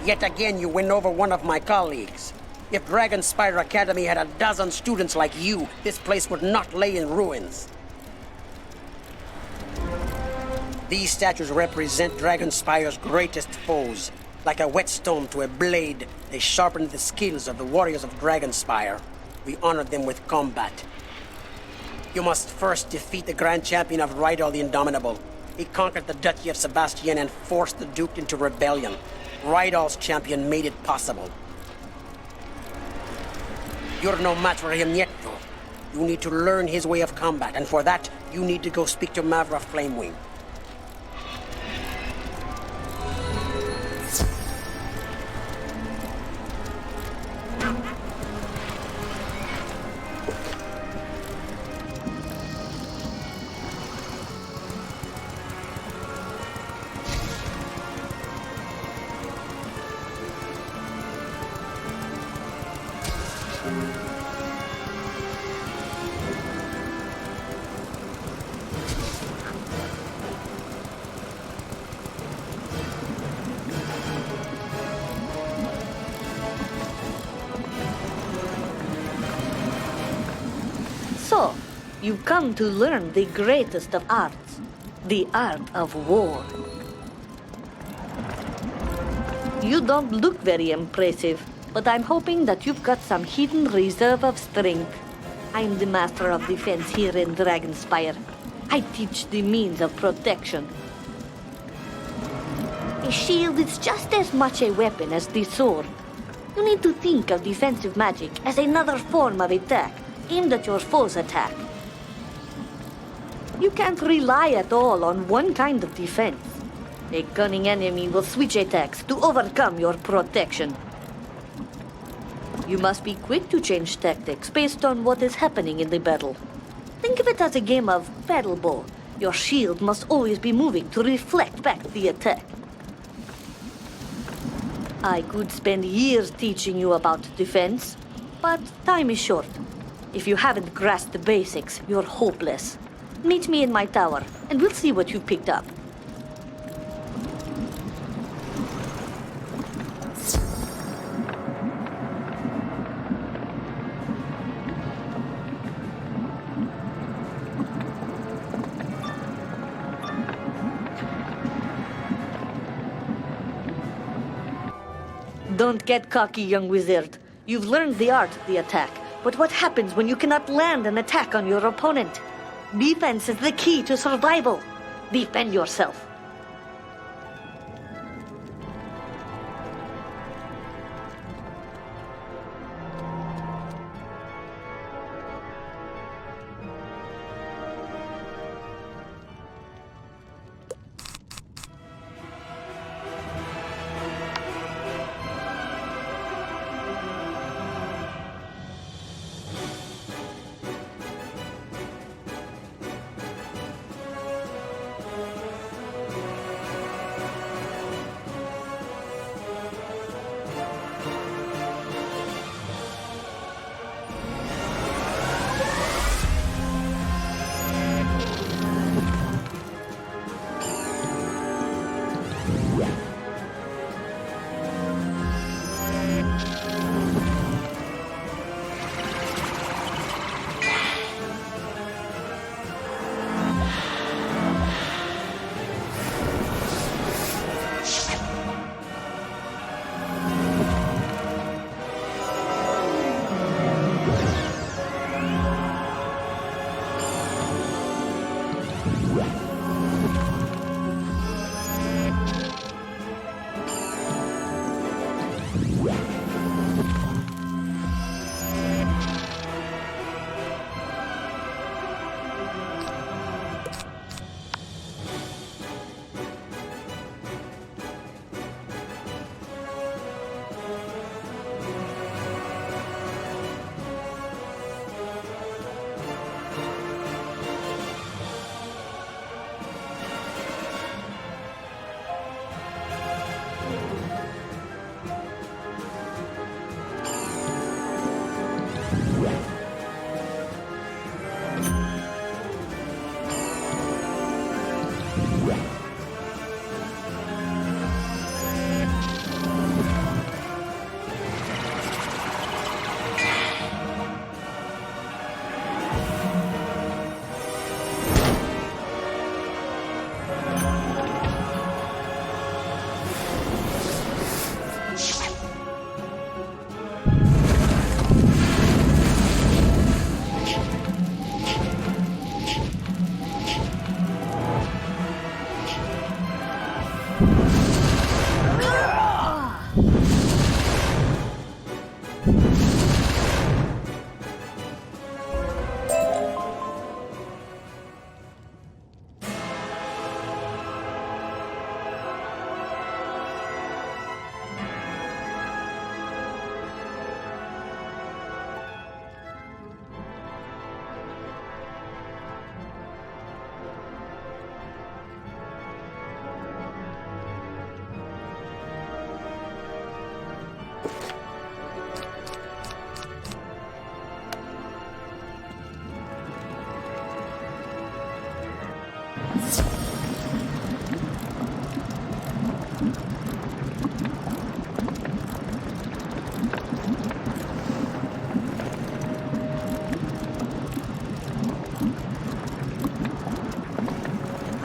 Yet again, you win over one of my colleagues. If Dragonspire Academy had a dozen students like you, this place would not lay in ruins. These statues represent Dragonspire's greatest foes. Like a whetstone to a blade, they sharpened the skills of the warriors of Dragonspire. We honored them with combat. You must first defeat the Grand Champion of Rydal the Indomitable. He conquered the Duchy of Sebastian and forced the Duke into rebellion. Rydal's champion made it possible. You're no match for him yet, though. You need to learn his way of combat, and for that, you need to go speak to Mavra Flamewing. So, you've come to learn the greatest of arts, the art of war. You don't look very impressive, but I'm hoping that you've got some hidden reserve of strength. I'm the master of defense here in Dragonspire. I teach the means of protection. A shield is just as much a weapon as the sword. You need to think of defensive magic as another form of attack, aimed at your foe's attack. You can't rely at all on one kind of defense. A cunning enemy will switch attacks to overcome your protection. You must be quick to change tactics based on what is happening in the battle. Think of it as a game of battle ball. Your shield must always be moving to reflect back the attack. I could spend years teaching you about defense, but time is short. If you haven't grasped the basics, you're hopeless. Meet me in my tower, and we'll see what you've picked up. Don't get cocky, young wizard. You've learned the art of the attack, but what happens when you cannot land an attack on your opponent? Defense is the key to survival. Defend yourself.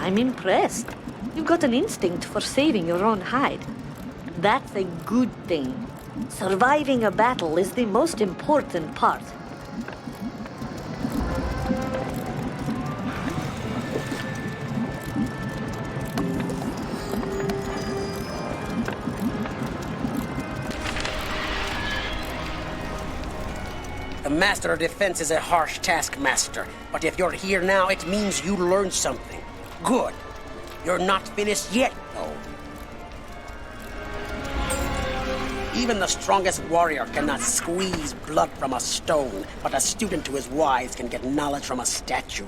I'm impressed. You've got an instinct for saving your own hide. That's a good thing. Surviving a battle is the most important part. The Master of Defense is a harsh taskmaster, but if you're here now, it means you learned something. Good. You're not finished yet, though. Even the strongest warrior cannot squeeze blood from a stone, but a student who is wise can get knowledge from a statue.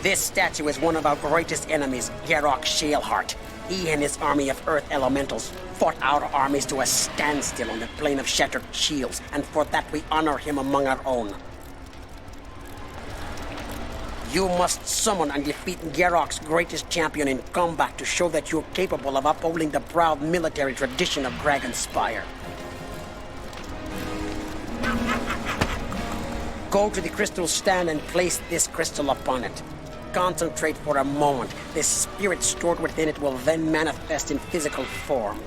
This statue is one of our greatest enemies, Garok Shaleheart. He and his army of Earth Elementals fought our armies to a standstill on the plain of Shattered Shields, and for that we honor him among our own. You must summon and defeat Garok's greatest champion in combat to show that you're capable of upholding the proud military tradition of Dragonspire. Go to the crystal stand and place this crystal upon it. Concentrate for a moment. The spirit stored within it will then manifest in physical form.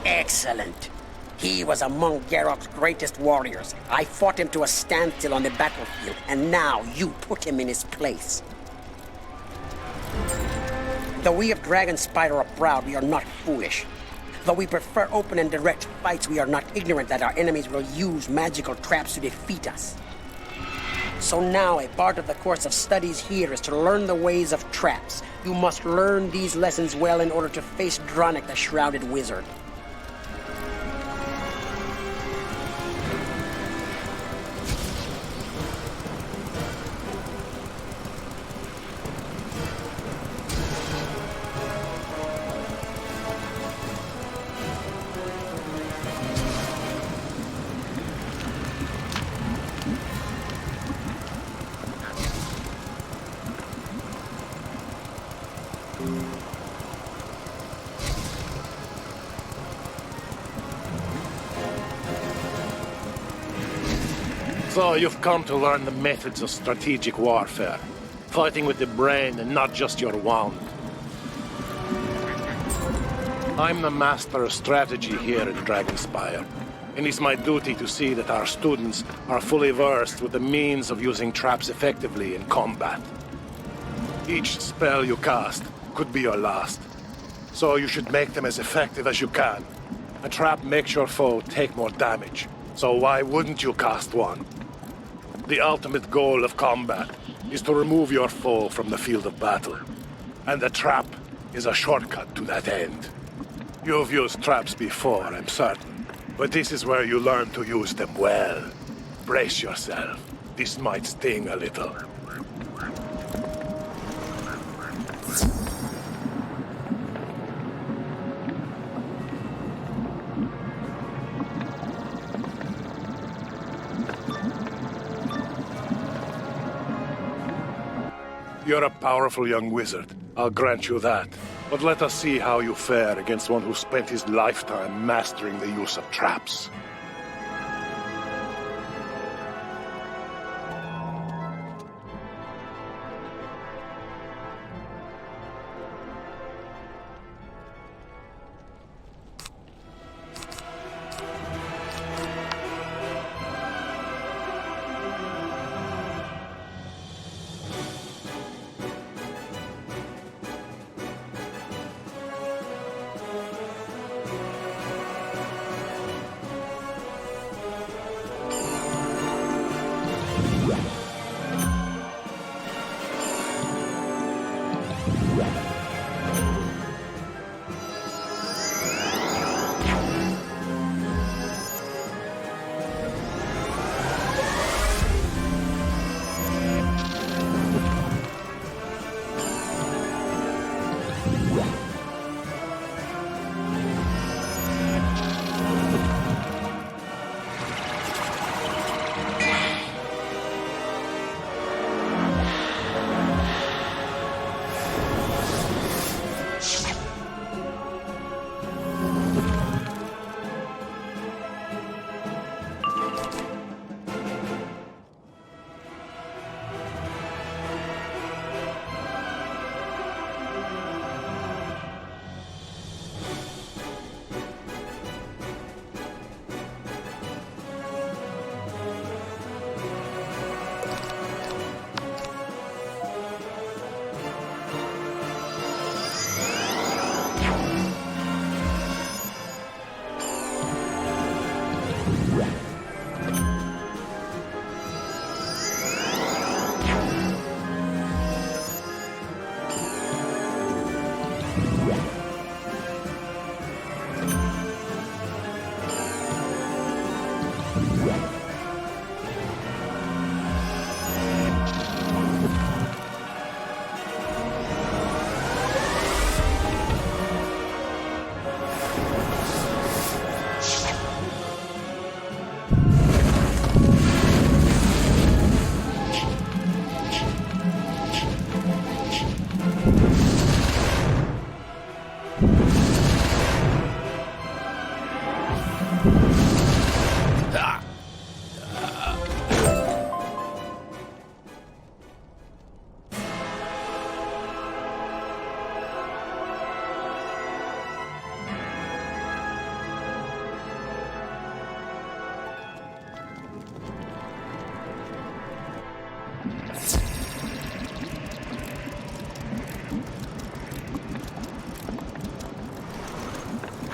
Excellent. He was among Garrock's greatest warriors. I fought him to a standstill on the battlefield, and now you put him in his place. Though we of Dragonspire are proud, we are not foolish. Though we prefer open and direct fights, we are not ignorant that our enemies will use magical traps to defeat us. So now, a part of the course of studies here is to learn the ways of traps. You must learn these lessons well in order to face Dronic, the Shrouded Wizard. So you've come to learn the methods of strategic warfare. Fighting with the brain and not just your wand. I'm the master of strategy here in Dragonspire, and it's my duty to see that our students are fully versed with the means of using traps effectively in combat. Each spell you cast could be your last, so you should make them as effective as you can. A trap makes your foe take more damage, so why wouldn't you cast one? The ultimate goal of combat is to remove your foe from the field of battle, and the trap is a shortcut to that end. You've used traps before, I'm certain, but this is where you learn to use them well. Brace yourself. This might sting a little. You're a powerful young wizard. I'll grant you that. But let us see how you fare against one who spent his lifetime mastering the use of traps.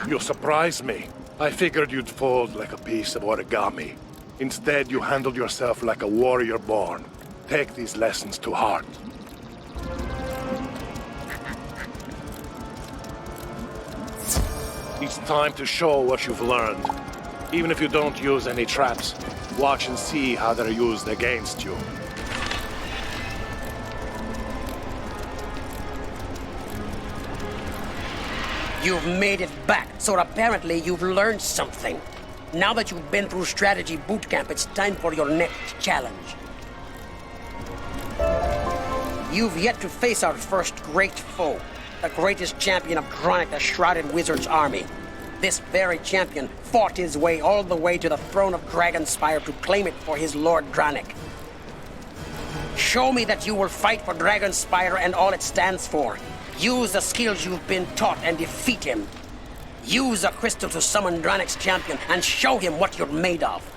You surprise me. I figured you'd fold like a piece of origami. Instead, you handled yourself like a warrior born. Take these lessons to heart. It's time to show what you've learned. Even if you don't use any traps, watch and see how they're used against you. You've made it back, so apparently you've learned something. Now that you've been through strategy boot camp, it's time for your next challenge. You've yet to face our first great foe, the greatest champion of Dronic, the Shrouded Wizard's army. This very champion fought his way all the way to the throne of Dragonspire to claim it for his Lord Dronic. Show me that you will fight for Dragonspire and all it stands for. Use the skills you've been taught and defeat him. Use a crystal to summon Dronic's champion and show him what you're made of.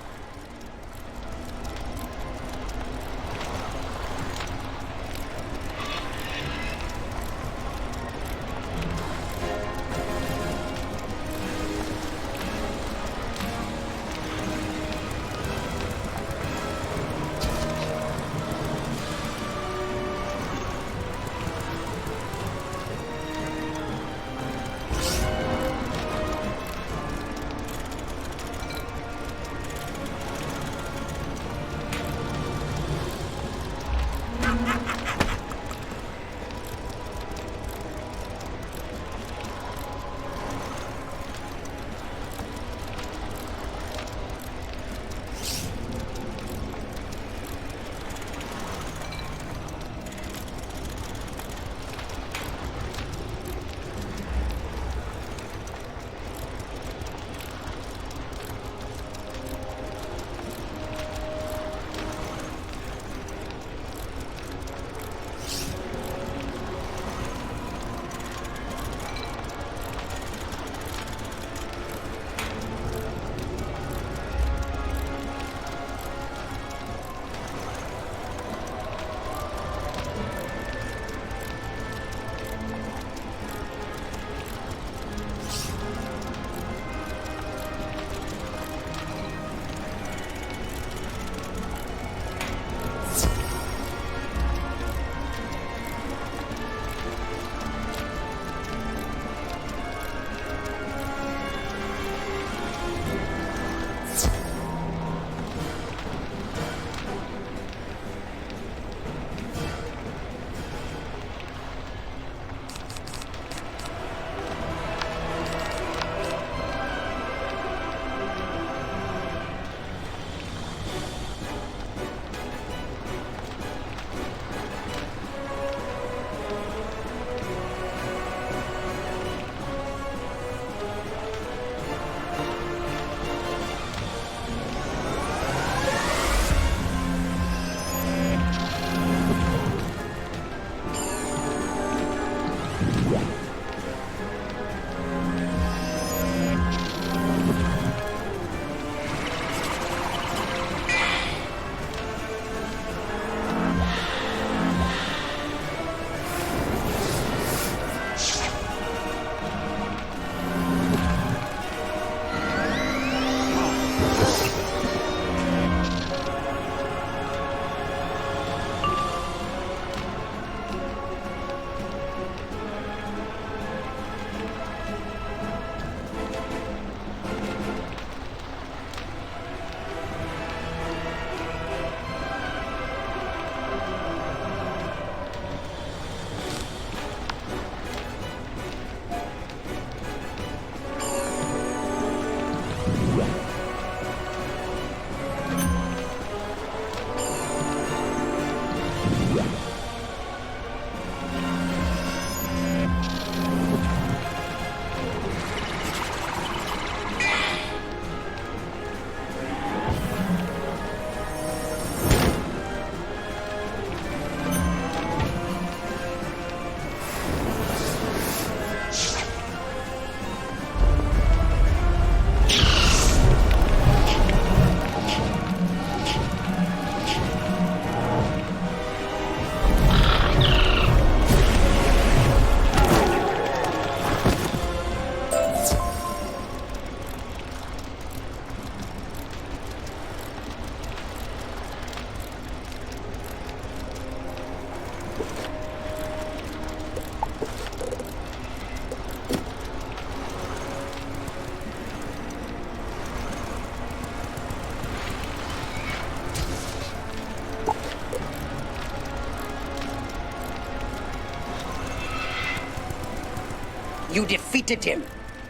You defeated him.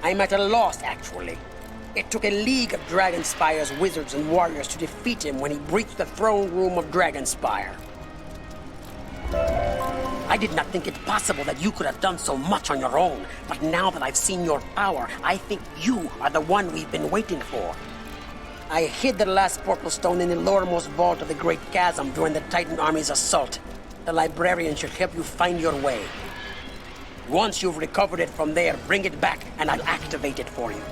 I'm at a loss, actually. It took a league of Dragonspire's wizards and warriors to defeat him when he breached the throne room of Dragonspire. I did not think it possible that you could have done so much on your own, but now that I've seen your power, I think you are the one we've been waiting for. I hid the last portal stone in the lowermost vault of the Great Chasm during the Titan Army's assault. The librarian should help you find your way. Once you've recovered it from there, bring it back, and I'll activate it for you.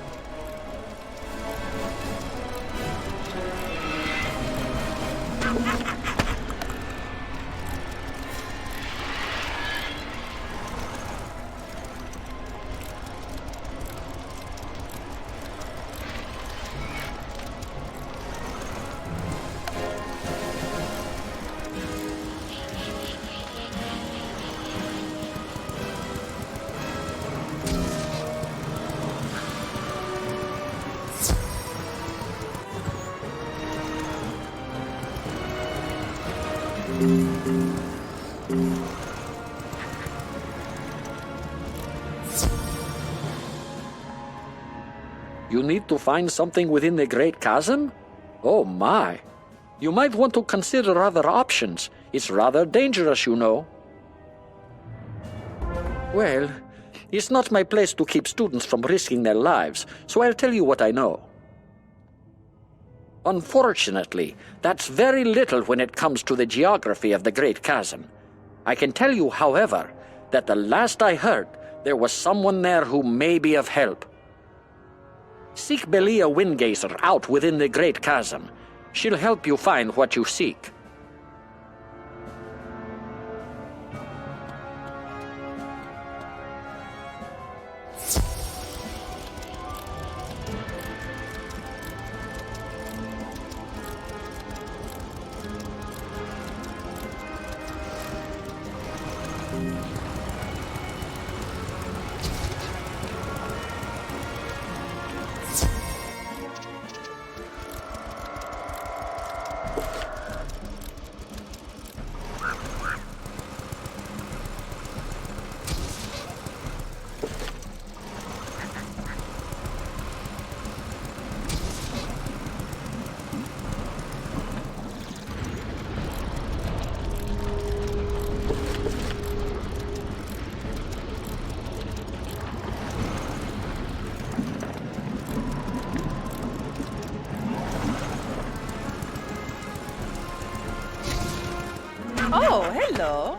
You need to find something within the Great Chasm? Oh my. You might want to consider other options. It's rather dangerous, you know. Well, it's not my place to keep students from risking their lives, so I'll tell you what I know. Unfortunately, that's very little when it comes to the geography of the Great Chasm. I can tell you, however, that the last I heard, there was someone there who may be of help. Seek Belia Windgazer out within the Great Chasm. She'll help you find what you seek. Oh, hello.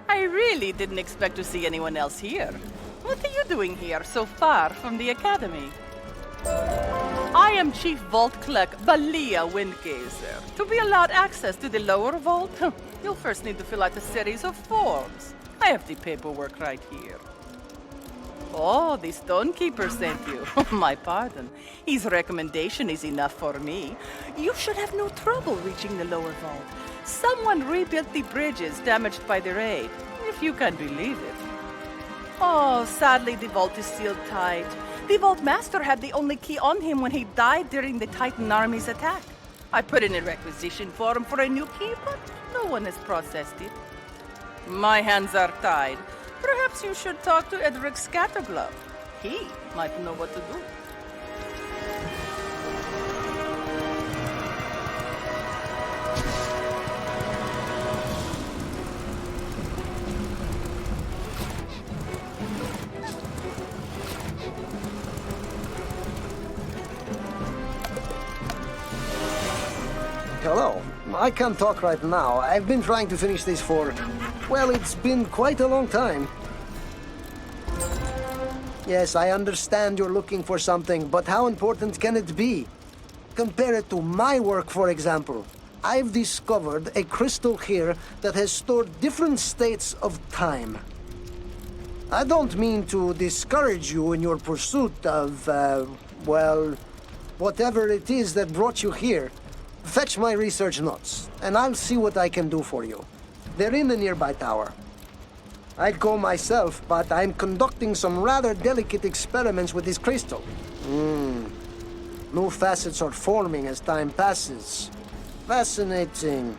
I really didn't expect to see anyone else here. What are you doing here so far from the academy? I am Chief Vault Clerk Belia Windgazer. To be allowed access to the lower vault, you'll first need to fill out a series of forms. I have the paperwork right here. Oh, the Stonekeeper sent you. My pardon. His recommendation is enough for me. You should have no trouble reaching the lower vault. Someone rebuilt the bridges damaged by the raid, if you can believe it. Oh, sadly the vault is sealed tight. The Vault Master had the only key on him when he died during the Titan Army's attack. I put in a requisition form for a new key, but no one has processed it. My hands are tied. Perhaps you should talk to Edric Scatterglove. He might know what to do. Hello. I can't talk right now. I've been trying to finish this for... well, it's been quite a long time. Yes, I understand you're looking for something, but how important can it be? Compare it to my work, for example. I've discovered a crystal here that has stored different states of time. I don't mean to discourage you in your pursuit of, well, whatever it is that brought you here. Fetch my research notes, and I'll see what I can do for you. They're in the nearby tower. I'd go myself, but I'm conducting some rather delicate experiments with this crystal. New facets are forming as time passes. Fascinating.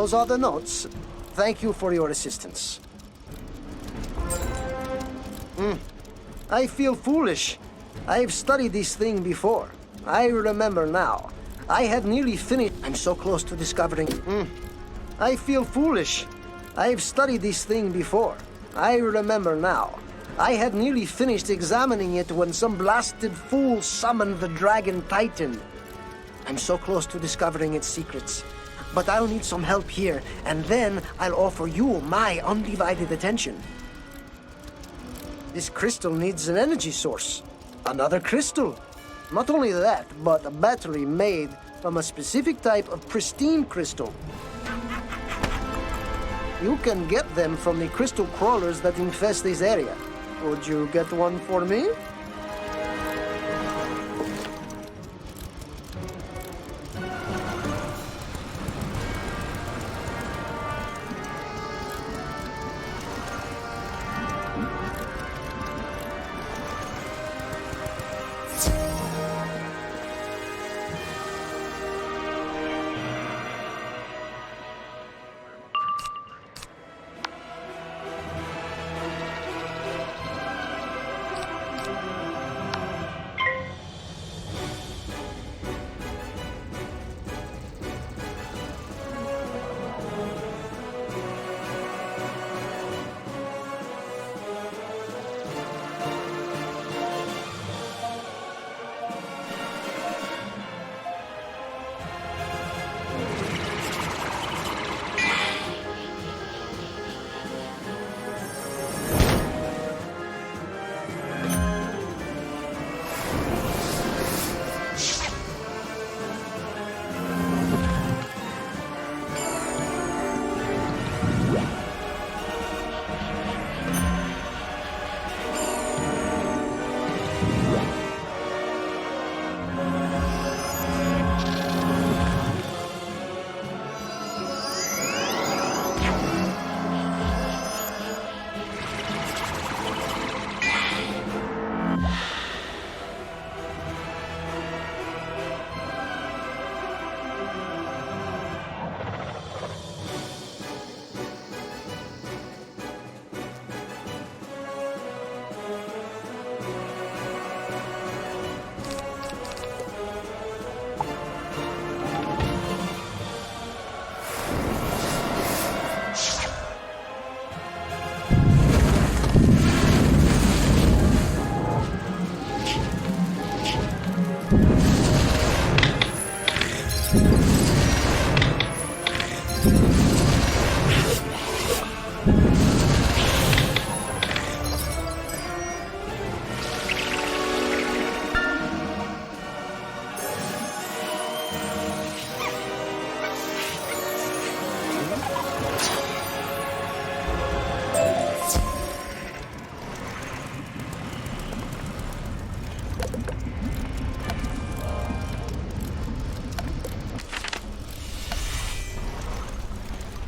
Those are the notes. Thank you for your assistance. I feel foolish. I've studied this thing before. I remember now. I had nearly finished. I'm so close to discovering. I feel foolish. I've studied this thing before. I remember now. I had nearly finished examining it when some blasted fool summoned the Dragon Titan. I'm so close to discovering its secrets. But I'll need some help here, and then I'll offer you my undivided attention. This crystal needs an energy source. Another crystal. Not only that, but a battery made from a specific type of pristine crystal. You can get them from the crystal crawlers that infest this area. Would you get one for me?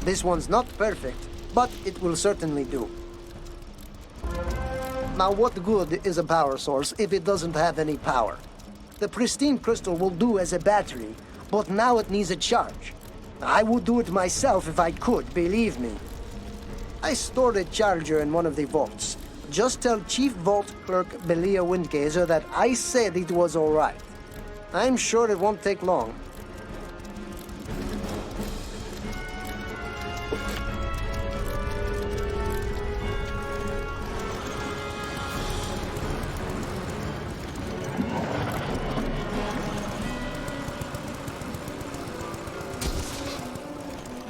This one's not perfect, but it will certainly do. Now, what good is a power source if it doesn't have any power? The pristine crystal will do as a battery, but now it needs a charge. I would do it myself if I could, believe me. I stored a charger in one of the vaults. Just tell Chief Vault Clerk Belia Windgazer that I said it was all right. I'm sure it won't take long.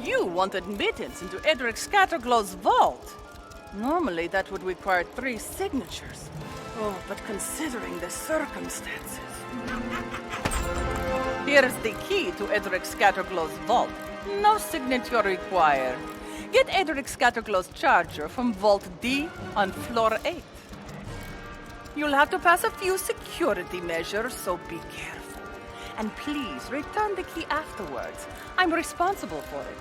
You want admittance into Edric Scatterglow's vault. Normally, that would require 3 signatures. Oh, but considering the circumstances... Here's the key to Edric Scatterglow's vault. No signature required. Get Edric Scatterglow's charger from Vault D on floor 8. You'll have to pass a few security measures, so be careful. And please, return the key afterwards. I'm responsible for it.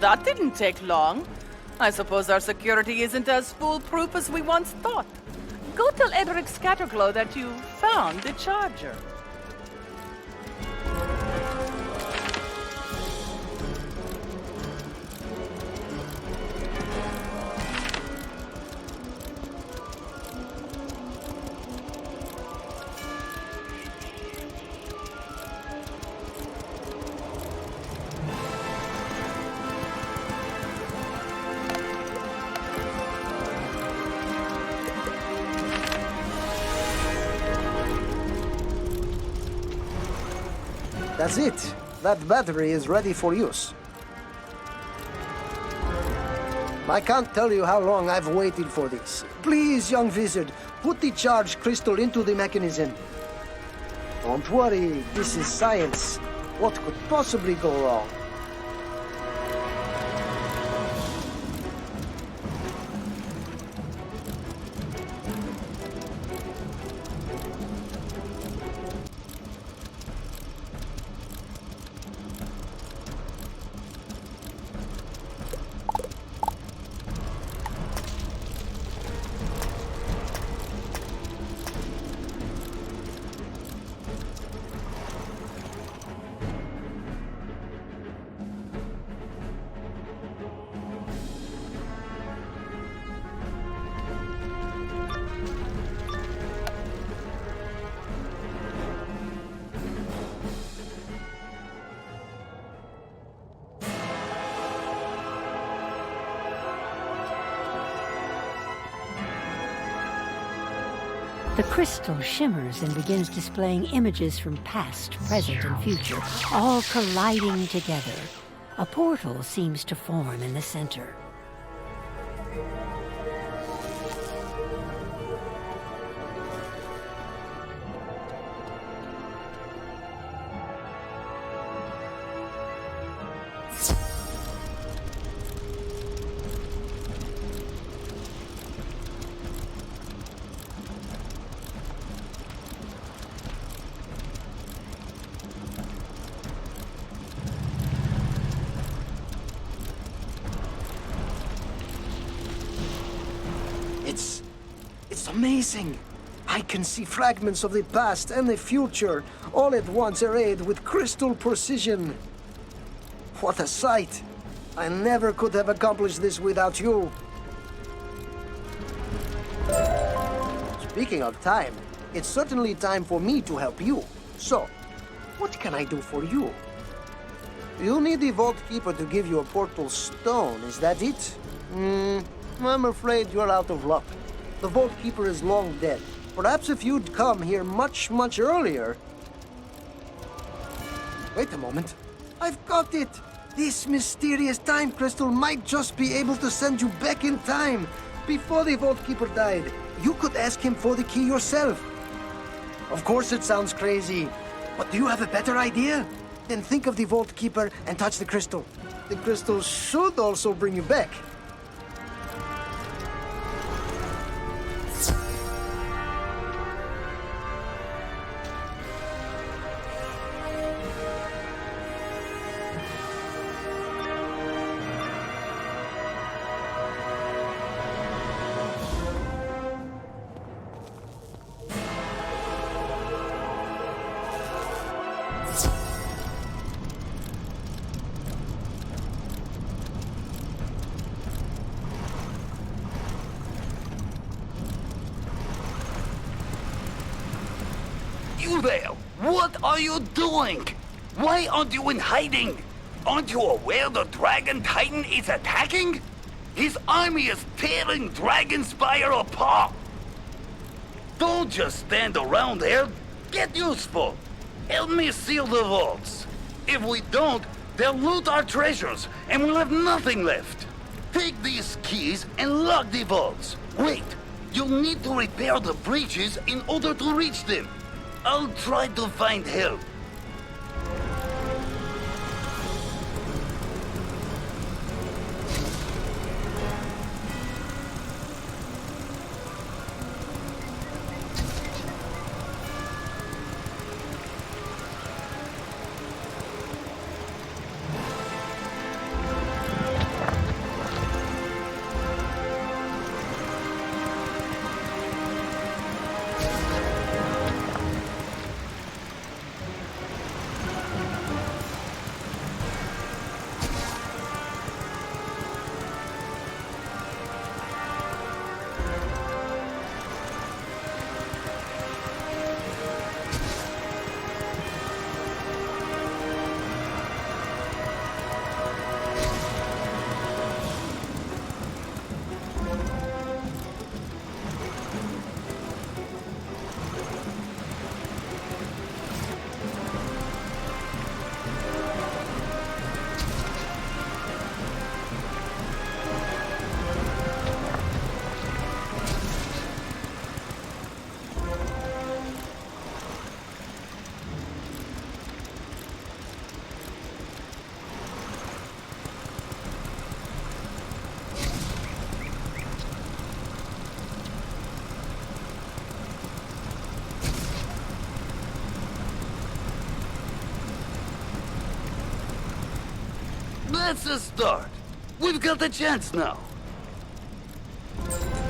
that didn't take long. I suppose our security isn't as foolproof as we once thought. Go tell Edric Scatterglow that you found the charger. That's it. That battery is ready for use. I can't tell you how long I've waited for this. Please, young wizard, put the charged crystal into the mechanism. Don't worry, this is science. What could possibly go wrong? The crystal shimmers and begins displaying images from past, present, and future, all colliding together. A portal seems to form in the center. It's amazing. I can see fragments of the past and the future, all at once arrayed with crystal precision. What a sight! I never could have accomplished this without you. Speaking of time, it's certainly time for me to help you. So, what can I do for you? You need the Vault Keeper to give you a portal stone, is that it? I'm afraid you're out of luck. The Vault Keeper is long dead. Perhaps if you'd come here much earlier... Wait a moment. I've got it! This mysterious time crystal might just be able to send you back in time. Before the Vault Keeper died, you could ask him for the key yourself. Of course it sounds crazy, but do you have a better idea? Then think of the Vault Keeper and touch the crystal. The crystal should also bring you back. You there! What are you doing? Why aren't you in hiding? Aren't you aware the Dragon Titan is attacking? His army is tearing Dragonspire apart! Don't just stand around there. Get useful! Help me seal the vaults. If we don't, they'll loot our treasures, and we'll have nothing left. Take these keys and lock the vaults. Wait, you'll need to repair the breaches in order to reach them. I'll try to find help. That's a start. We've got a chance now.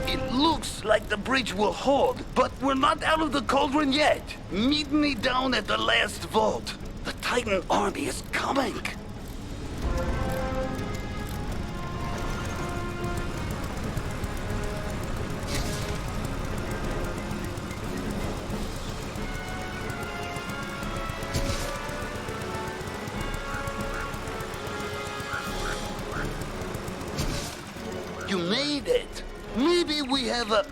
It looks like the bridge will hold, but we're not out of the cauldron yet. Meet me down at the last vault. The Titan army is coming. You made it. Maybe we have a...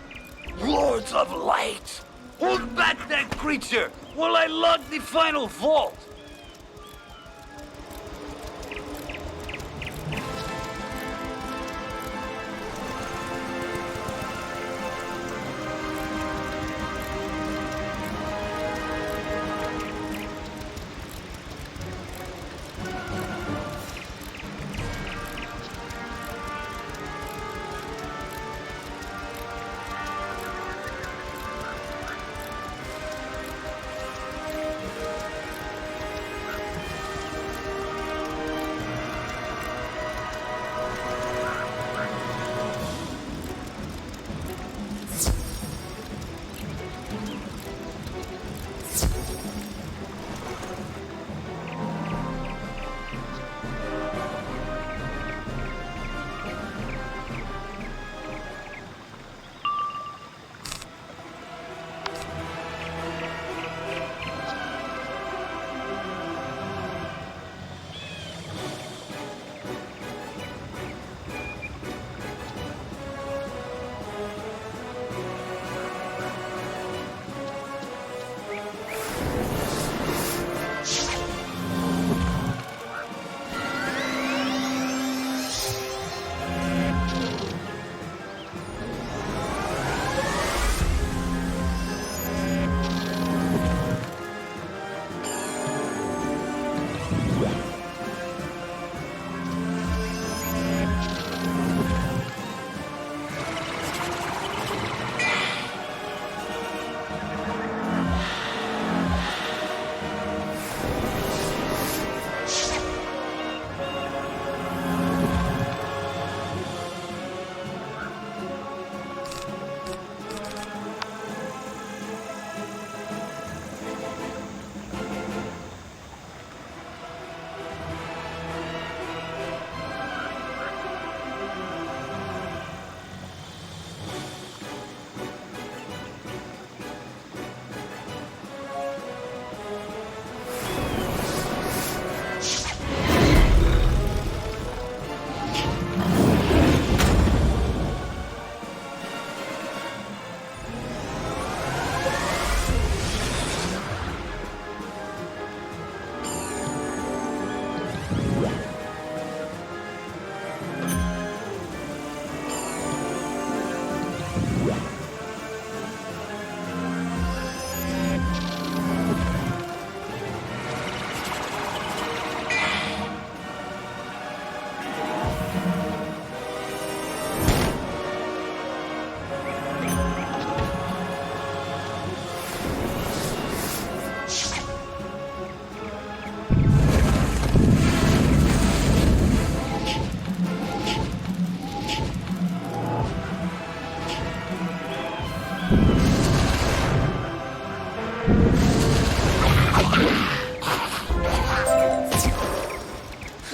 Lords of Light! Hold back that creature while I lock the final vault!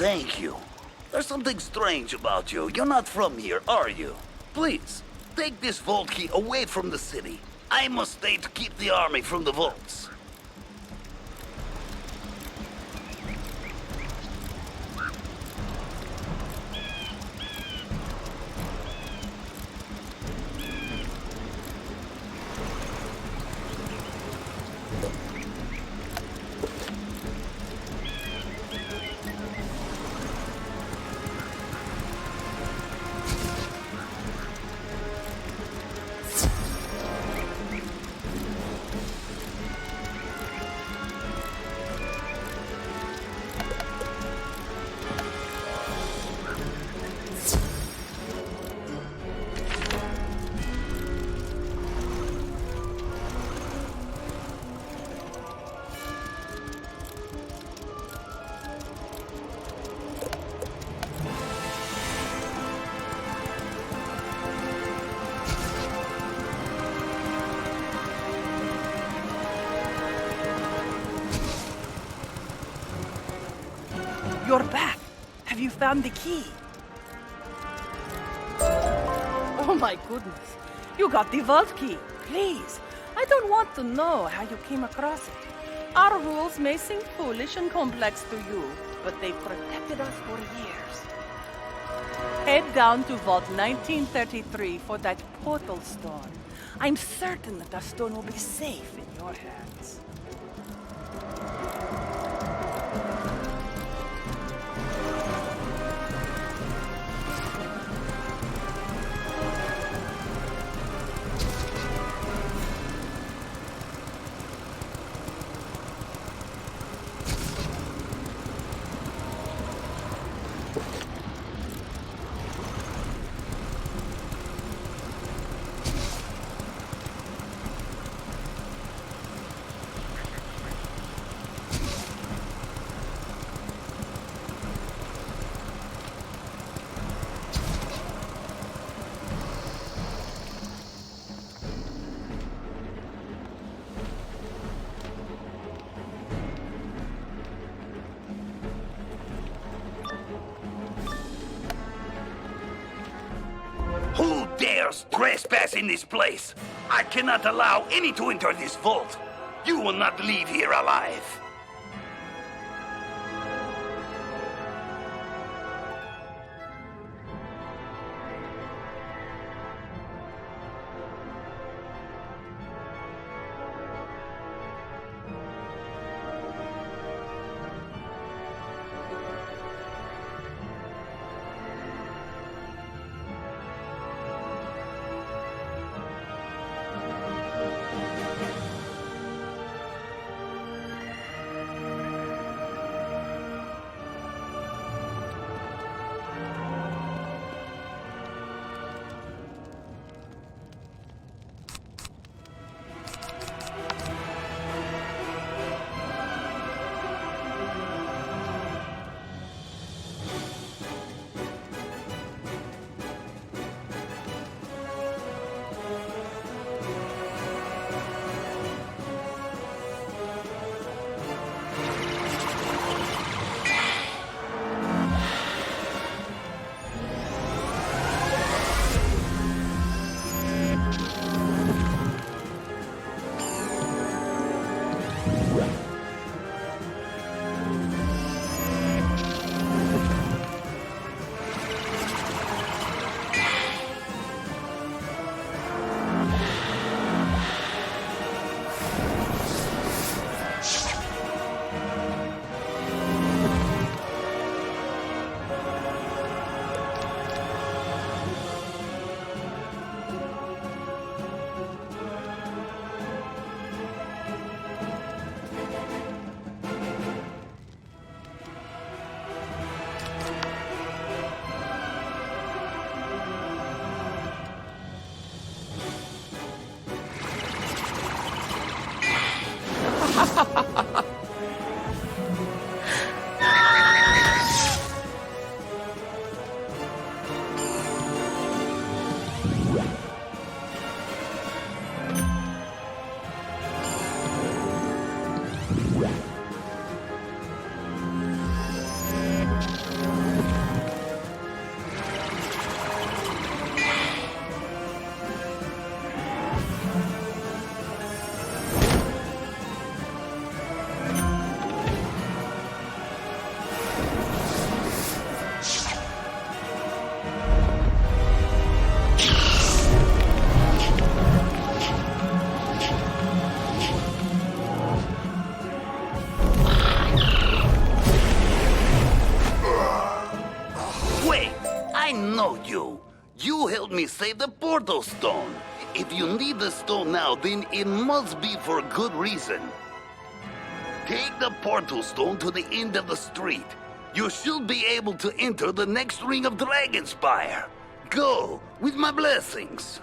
Thank you. There's something strange about you. You're not from here, are you? Please, take this vault key away from the city. I must stay to keep the army from the vaults. You're back. Have you found the key? Oh my goodness. You got the vault key. Please, I don't want to know how you came across it. Our rules may seem foolish and complex to you, but they've protected us for years. Head down to Vault 1933 for that portal stone. I'm certain that the stone will be safe in your hands. Who dares trespass in this place? I cannot allow any to enter this vault. You will not leave here alive. You helped me save the portal stone. If you need the stone now, then it must be for a good reason. Take the portal stone to the end of the street. You should be able to enter the next ring of Dragonspire. Go, with my blessings.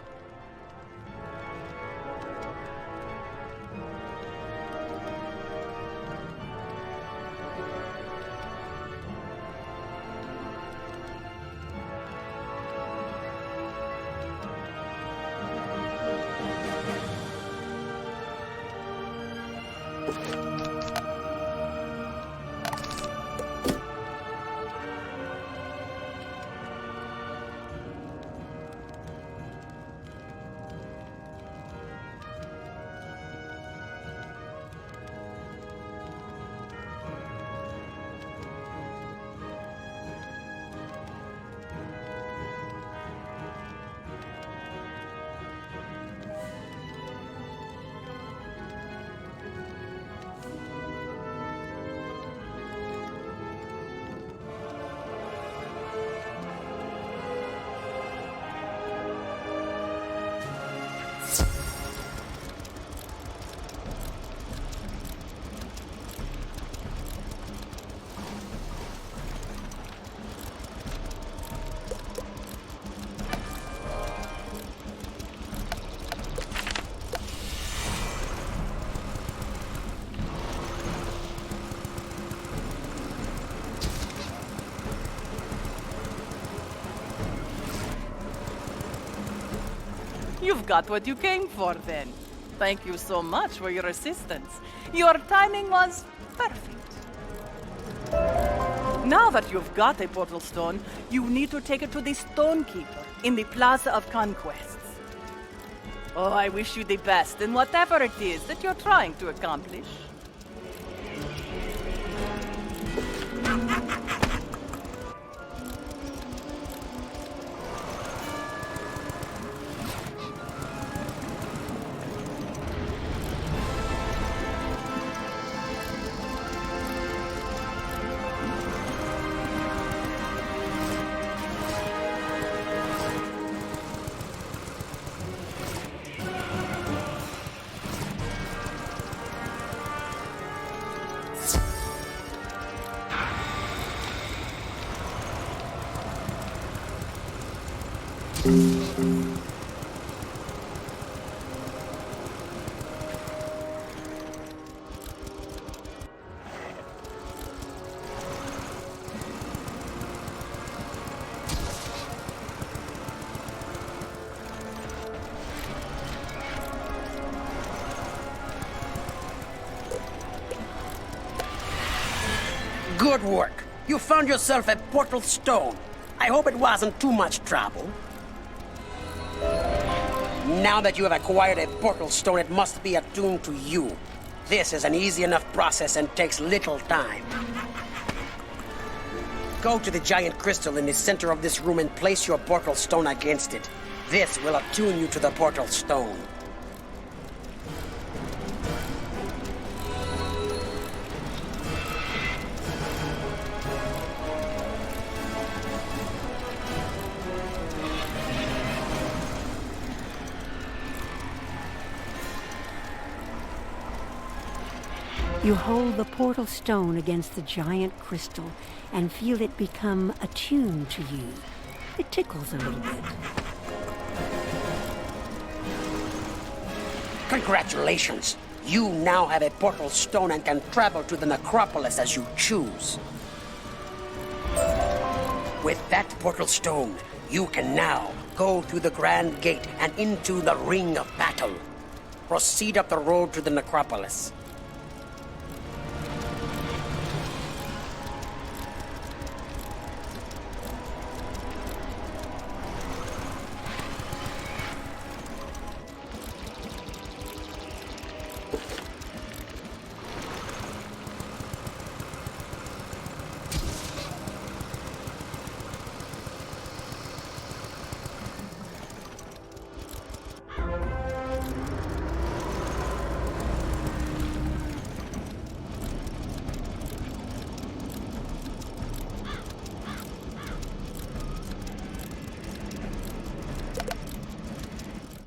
You've got what you came for, then. Thank you so much for your assistance. Your timing was perfect. Now that you've got a portal stone, you need to take it to the Stonekeeper in the Plaza of Conquests. Oh, I wish you the best in whatever it is that you're trying to accomplish. Good work. You found yourself a portal stone. I hope it wasn't too much trouble. Now that you have acquired a portal stone, it must be attuned to you. This is an easy enough process and takes little time. Go to the giant crystal in the center of this room and place your portal stone against it. This will attune you to the portal stone. You hold the portal stone against the giant crystal and feel it become attuned to you. It tickles a little bit. Congratulations! You now have a portal stone and can travel to the necropolis as you choose. With that portal stone, you can now go through the Grand Gate and into the Ring of Battle. Proceed up the road to the necropolis.